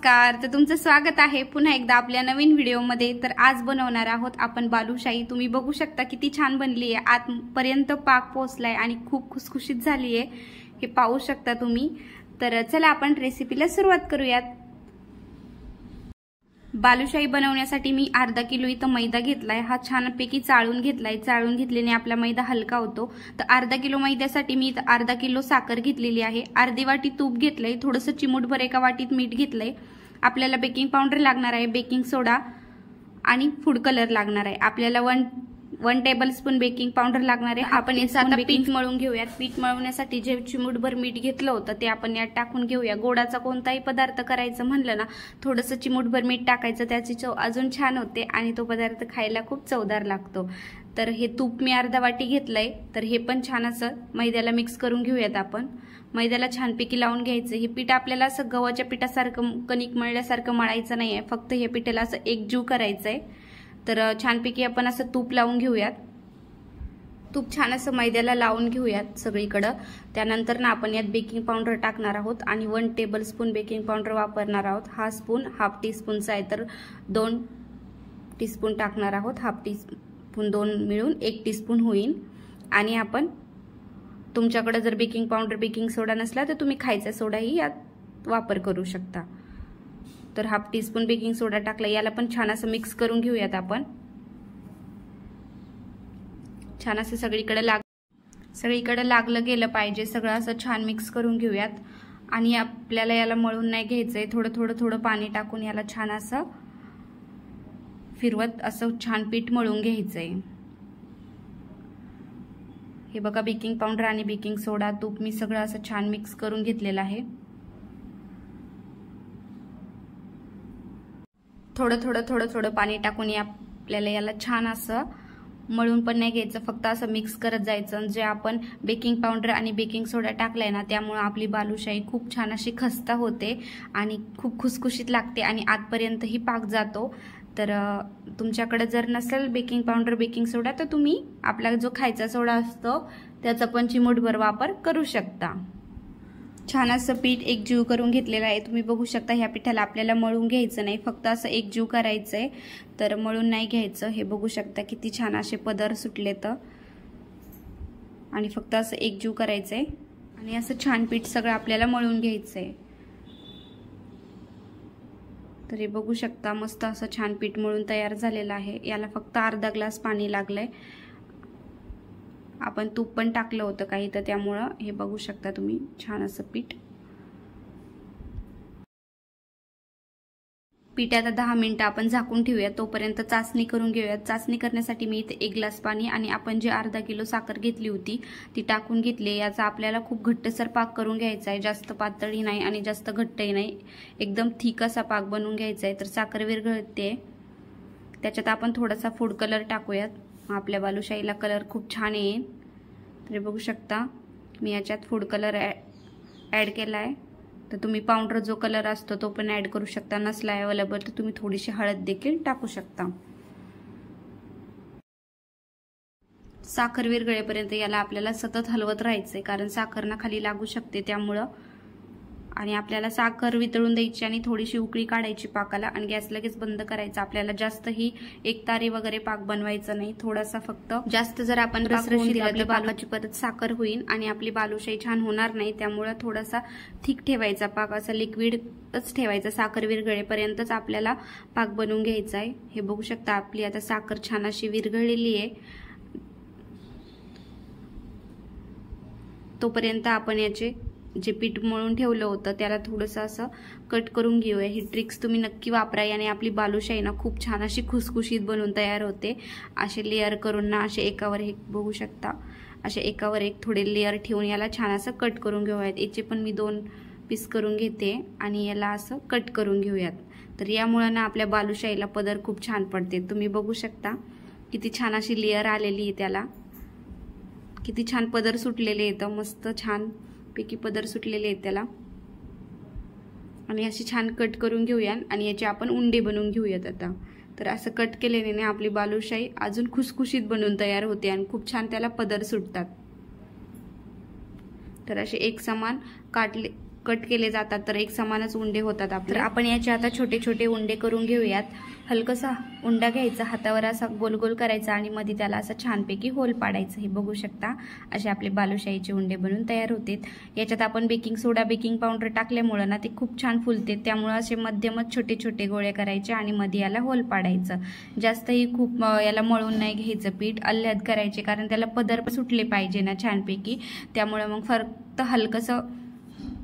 नमस्कार, तर तुमचं स्वागत आहे पुन्हा एकदा आपल्या नवीन व्हिडिओमध्ये। तर आज बनवणार आहोत आपण बालुशाही। तुम्ही बघू शकता किती छान बनली आहे, आतपर्यंत पाक पोहोचलाय आणि खूप खुसखुशीत झाली आहे, हे पाहू शकता तुम्ही। तर चला आपण रेसिपीला सुरुवात करूयात। बालुशाही बनवण्यासाठी मी अर्धा किलो इथं मैदा घेतलाय। हा छानपैकी चाळून घेतलाय। चाळून घेतल्याने आपला मैदा हलका होतो। तर अर्धा किलो मैद्यासाठी मी इथं अर्धा किलो साखर घेतलेली आहे। अर्धी वाटी तूप घेतलंय, थोडंसं चिमूटभर एका वाटीत मीठ घेतलंय। आपल्याला बेकिंग पावडर लागणार आहे, बेकिंग सोडा आणि फूड कलर लागणार आहे। आपल्याला 1 टेबलस्पून बेकिंग पावडर लागणार आहे। आपण याचं आता पीठ मळून घेऊयात। पीठ मळवण्यासाठी जे चिमूटभर मीठ घेतलं होतं ते आपण यात टाकून घेऊया। गोडाचा कोणताही पदार्थ करायचं म्हणलं ना, थोडंसं चिमूटभर मीठ टाकायचं, त्याची चव अजून छान होते आणि तो पदार्थ खायला खूप चवदार लागतो। तर हे तूप मी अर्धा वाटी घेतलंय। तर हे पण छान असं मैद्याला मिक्स करून घेऊयात। आपण मैद्याला छानपैकी लावून घ्यायचं। हे पीठ आपल्याला असं गव्हाच्या पिठासारखं कणिक मळल्यासारखं मळायचं नाहीये, फक्त हे पिठाला असं एकजीव करायचंय। तर छानपैकी आपण असं तूप लावून घेऊयात। तूप छान असं मैद्याला लावून घेऊयात सगळीकडे। त्यानंतर ना आपण यात बेकिंग पावडर टाकणार आहोत आणि 1 टेबलस्पून बेकिंग पावडर वापरणार आहोत। हा स्पून हाफ टीस्पूनचा आहे, तर 2 टीस्पून टाकणार आहोत। हाफ टीस्पून 2 मिळून 1 टीस्पून होईल। आणि आपण तुमच्याकडे जर बेकिंग पावडर बेकिंग सोडा नसला तर तुम्ही खायचा सोडाही यात वापर करू शकता। तर हाफ टीस्पून बेकिंग सोडा टाकला। याला पण छान असं मिक्स करून घेऊयात आपण। छान असं सगळीकडे लागलं गेलं पाहिजे, सगळं असं छान मिक्स करून घेऊयात। आणि आपल्याला याला मळून नाही घ्यायचंय, थोडं पाणी टाकून याला छान असं फिरवत असं छान पीठ मळून घ्यायचंय। हे बघा, बेकिंग पावडर आणि बेकिंग सोडा तूप मी सगळं असं छान मिक्स करून घेतलेलं आहे। थोडं पाणी टाकून आपल्याला याला छान असं मळून पण नाही घ्यायचं, फक्त असं मिक्स करत जायचं। जे आपण बेकिंग पावडर आणि बेकिंग सोडा टाकलाय ना, त्यामुळे आपली बालुशाही खूप छान अशी खस्ता होते आणि खूप खुसखुशीत लागते आणि आतपर्यंतही पाक जातो। तर तुमच्याकडे जर नसेल बेकिंग पावडर बेकिंग सोडा तर तुम्ही आपला जो खायचा सोडा असतो त्याचा पण चिमूटभर वापर करू शकता। छान असं पीठ एकजीव करून घेतलेलं आहे। तुम्ही बघू शकता ह्या पिठाला आपल्याला मळून घ्यायचं नाही, फक्त असं एकजीव करायचंय। तर मळून नाही घ्यायचं। हे बघू शकता किती छान असे पदर सुटलेत आणि फक्त असं एकजीव करायचंय आणि असं छान पीठ सगळं आपल्याला मळून घ्यायचंय। तर हे बघू शकता मस्त असं छान पीठ मळून तयार झालेलं आहे। याला फक्त अर्धा ग्लास पाणी लागलंय। आपण तूप पण टाकलं होतं काही, तर त्यामुळं हे बघू शकता तुम्ही छान असं पीठ आता 10 मिनिटं आपण झाकून ठेवूया। तोपर्यंत चाचणी करून घेऊयात। चाचणी करण्यासाठी मी इथे 1 ग्लास पाणी आणि आपण जे अर्धा किलो साखर घेतली होती ती टाकून घेतली। याचा आपल्याला खूप घट्टसर पाक करून घ्यायचा आहे, जास्त पातळही नाही आणि जास्त घट्टही नाही, एकदम थिक असा पाक बनवून घ्यायचा आहे। तर साखर विरघळते, त्याच्यात आपण थोडासा फूड कलर टाकूयात। आपल्या बालुशाहीला कलर खूप छान येईल। तर बघू शकता मी याच्यात फूड कलर ॲड केला आहे। तर तुम्ही पावडर जो कलर असतो तो पण ॲड करू शकता, नसला अवेलेबल तर तुम्ही थोडीशी हळद देखील टाकू शकता। साखर विरघळेपर्यंत याला आपल्याला सतत हलवत राहायचंय, कारण साखर ना खाली लागू शकते त्यामुळं। आणि आपल्याला साखर वितळून द्यायची आणि थोडीशी उकळी काढायची पाकाला आणि गॅस लगेच बंद करायचा। आपल्याला जास्तही एकतारी वगैरे पाक बनवायचा नाही, थोडासा फक्त। जास्त जर आपण रसरशीत आपल्या पाकाची परत साखर होईल आणि आपली बालुशाही छान होणार नाही, त्यामुळे थोडासा थिक ठेवायचा पाक, असा लिक्विडच ठेवायचा। साखर विरघळेपर्यंतच आपल्याला पाक बनवून घ्यायचा आहे। हे बघू शकता आपली आता साखर छान अशी विरघळलेली आहे। तोपर्यंत आपण याचे जे पीठ मळून ठेवलं होतं त्याला थोडंसं असं कट करून घेऊया। ही ट्रिक्स तुम्ही नक्की वापरा आणि आपली बालुशाही ना खूप छान अशी खुसखुशीत बनवून तयार होते। असे लेअर करून ना असे एकावर एक बघू शकता, असे एकावर एक थोडे लेअर ठेवून याला छान असं कट करून घेऊयात। याचे पण मी 2 पीस करून घेते आणि याला असं कट करून घेऊयात। तर यामुळे ना आपल्या बालुशाहीला पदर खूप छान पडते। तुम्ही बघू शकता किती छान अशी लेअर आलेली आहे, त्याला किती छान पदर सुटलेले येतं, मस्त छान पैकी पदर सुटलेले आहेत त्याला। आणि अशी छान कट करून घेऊया आणि याचे आपण उंडे बनवून घेऊयात आता। तर असं कट केल्याने आपली बालुशाही अजून खुसखुशीत बनवून तयार होते आणि खूप छान त्याला पदर सुटतात। तर असे एक समान कट केले जातात तर एक समानच उंडे होतात आपले। तर आपण याचे आता छोटे छोटे उंडे करून घेऊयात। हलकसा उंडा घ्यायचा, हातावर असा गोल गोल करायचा आणि मध्ये त्याला असं छानपैकी होल पाडायचं। हे बघू शकता असे आपले बालुशाहीचे उंडे बनून तयार होतात। याच्यात आपण बेकिंग सोडा बेकिंग पावडर टाकल्यामुळे ना ते खूप छान फुलते, त्यामुळे असे मध्यमच छोटे छोटे गोळे करायचे आणि मध्ये याला होल पाडायचं। जास्तही खूप याला मळून नाही घ्यायचं पीठ, अल्लद करायचे कारण त्याला पदर सुटले पाहिजे ना छानपैकी, त्यामुळे मग फक्त हलकसं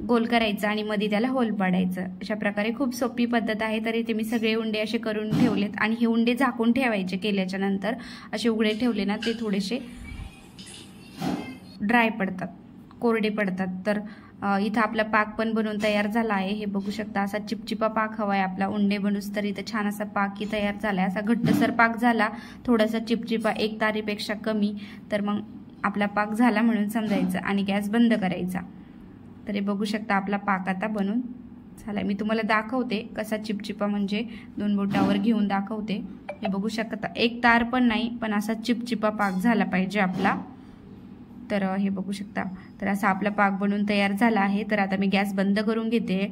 गोल करायचं आणि मध्ये त्याला होल पाडायचं। अशा प्रकारे खूप सोपी पद्धत आहे। तरी ते मी सगळे उंडे असे करून ठेवलेत आणि हे उंडे झाकून ठेवायचे केल्याच्या नंतर। असे उघडे ठेवले ना ते थोडेसे ड्राय पडतात, कोरडे पडतात। तर इथं आपला पाक पण बनवून तयार झाला आहे। हे बघू शकता असा चिपचिपा पाक हवाय आपला उंडे बनूस तर इथं छान असा पाक ही तयार झालाय। असा घट्टसर पाक झाला, थोडासा चिपचिपा एक तारीपेक्षा कमी, तर मग आपला पाक झाला म्हणून समजायचं आणि गॅस बंद करायचा। तर हे बघू शकता आपला पाक आता बनून झालाय। मी तुम्हाला दाखवते कसा चिपचिपा, म्हणजे दोन बोटावर घेऊन दाखवते। हे बघू शकता एक तार पण नाही, पण असा चिपचिपा पाक झाला पाहिजे आपला। तर हे बघू शकता, तर असा आपला पाक बनून तयार झाला आहे। तर आता मी गॅस बंद करून घेते।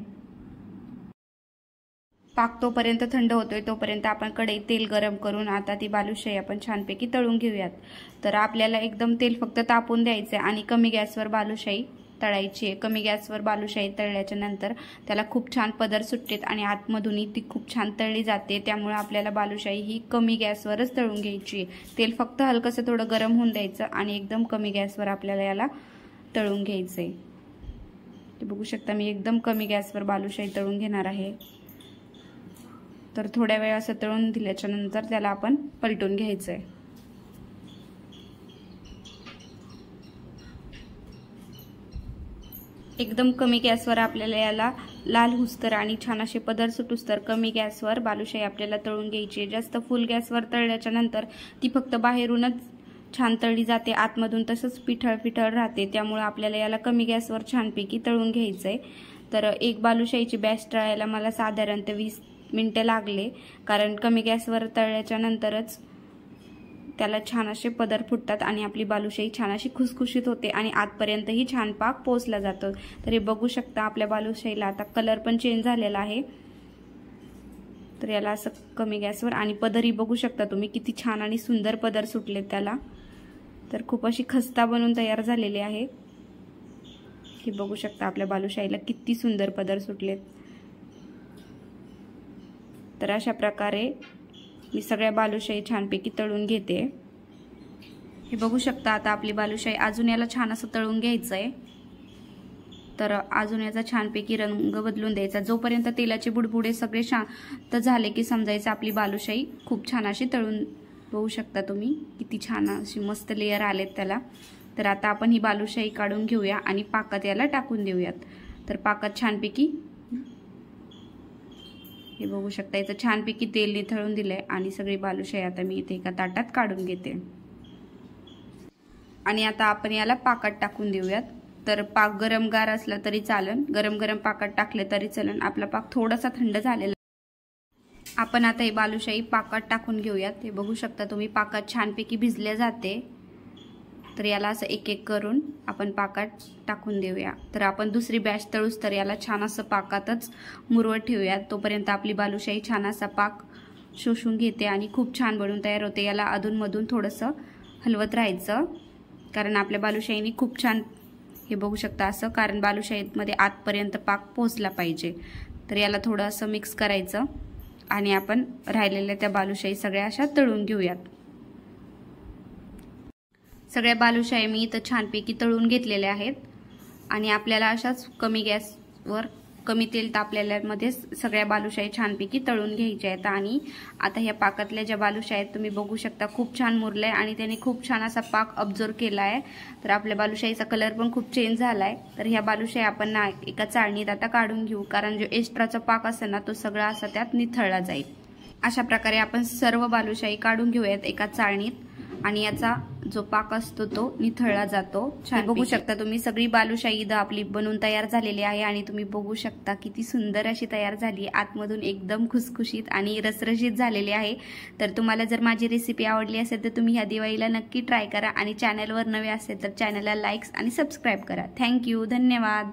पाक तोपर्यंत थंड होतोय तोपर्यंत आपण कढईत तेल गरम करून आता ती बालुशाही आपण छानपैकी तळून घेऊयात। तर आपल्याला एकदम तेल फक्त तापून द्यायचं आणि कमी गॅसवर बालुशाही तळायची आहे। कमी गॅसवर बालुशाही तळल्याच्या नंतर त्याला खूप छान पदर सुटतेत आणि आतमधूनही ती खूप छान तळली जाते, त्यामुळे आपल्याला बालुशाही ही कमी गॅसवरच तळून घ्यायची आहे। तेल फक्त हलकसं थोडं गरम होऊन द्यायचं आणि एकदम कमी गॅसवर आपल्याला याला तळून घ्यायचंय। ते बघू शकता मी एकदम कमी गॅसवर बालुशाही तळून घेणार आहे। तर थोड्या वेळ असं तळून दिल्याच्या नंतर त्याला आपण पलटून घ्यायचंय। एकदम कमी गॅसवर आपल्याला याला लाल हुस्तर आणि छान असे पदर सुटुस्तर कमी गॅसवर बालुशाही आपल्याला तळून घ्यायची आहे। जास्त फुल गॅसवर तळल्याच्या नंतर ती फक्त बाहेरूनच छान तळली जाते, आतमधून तसंच पिठळ पिठळ राहते, त्यामुळे आपल्याला याला कमी गॅसवर छानपैकी तळून घ्यायचंय। तर एक बालुशाहीची बॅच तळायला मला साधारणतः 20 मिनिटं लागले, कारण कमी गॅसवर तळल्याच्या नंतरच त्याला छान असे पदर फुटतात आणि आपली बालुशाही छान अशी खुसखुशीत होते आणि आतपर्यंतही छान पाक पोहोचला जातो। तर हे बघू शकता आपल्या बालुशाहीला आता कलर पण चेंज झालेला आहे। तर याला असं कमी गॅसवर आणि पदरही बघू शकता तुम्ही किती छान आणि सुंदर पदर सुटले त्याला। तर खूप अशी खस्ता बनून तयार झालेली आहे। हे बघू शकता आपल्या बालुशाहीला किती सुंदर पदर सुटलेत। तर अशा प्रकारे मी सगळ्या बालुशाही छानपैकी तळून घेते। हे बघू शकता आता आपली बालुशाही अजून याला छान असं तळून घ्यायचंय। तर अजून याचा छानपैकी रंग बदलून द्यायचा, जोपर्यंत तेलाचे बुडबुडे सगळे शांत झाले की समजायचं आपली बालुशाही खूप छान अशी तळून। बघू शकता तुम्ही किती छान अशी मस्त लेयर आलेत त्याला। तर आता आपण ही बालुशाही काढून घेऊया आणि पाकात याला टाकून देऊयात। तर पाकात छानपैकी हे बघू शकता इथं छानपैकी तेल निथळून दिलंय आणि सगळी बालुशाही आता मी इथे एका ताटात काढून घेते आणि आता आपण याला पाकात टाकून देऊयात। तर पाक गरमगार असला तरी चालन, गरम गरम पाकात टाकले तरी चालन। आपला पाक थोडासा थंड झालेला, आपण आता ही बालुशाही पाकात टाकून घेऊयात। हे बघू शकता तुम्ही पाकात छानपैकी भिजले जाते। तर याला असं एक एक करून आपण पाकात टाकून देऊया। तर आपण दुसरी बॅच तळूस तर याला छान असं पाकातच मुरवत ठेवूयात, तोपर्यंत आपली बालुशाही छान असा पाक शोषून घेते आणि खूप छान बनून तयार होते। याला अधूनमधून थोडंसं हलवत राहायचं, कारण आपल्या बालुशाहीने खूप छान हे बघू शकता असं, कारण बालुशाहीमध्ये आतपर्यंत पाक पोहोचला पाहिजे। तर याला थोडं असं मिक्स करायचं आणि आपण राहिलेल्या त्या बालुशाही सगळ्या अशा तळून घेऊयात। सगळ्या बालुशाही मी इथं छानपैकी तळून घेतलेल्या आहेत आणि आपल्याला अशाच कमी गॅसवर कमी तेल तापलेल्यामध्ये सगळ्या बालुशाही छानपैकी तळून घ्यायच्या आहेत। आणि आता ह्या पाकातल्या ज्या बालुशाही आहेत तुम्ही बघू शकता खूप छान मुरलाय आणि त्याने खूप छान असा पाक अब्झॉर्ब केला आहे। तर आपल्या बालुशाहीचा कलर पण खूप चेंज झालाय। तर ह्या बालुशाही आपण ना एका चाळणीत आता काढून घेऊ, कारण जो एक्स्ट्राचा पाक असेल ना तो सगळा असा त्यात निथळला जाईल। अशा प्रकारे आपण सर्व बालुशाही काढून घेऊयात एका चाळणीत आणि याचा जो पाक असतो तो निथळला जातो। छान बघू शकता तुम्ही सगळी बालुशाही इथं आपली बनून तयार झालेली आहे आणि तुम्ही बघू शकता किती सुंदर अशी तयार झाली, आतमधून एकदम खुसखुशीत आणि रसरशीत झालेली आहे। तर तुम्हाला जर माझी रेसिपी आवडली असेल तर तुम्ही ह्या दिवाळीला नक्की ट्राय करा आणि चॅनलवर नवे असेल तर चॅनलला लाईक्स आणि सबस्क्राईब करा। थँक्यू, धन्यवाद।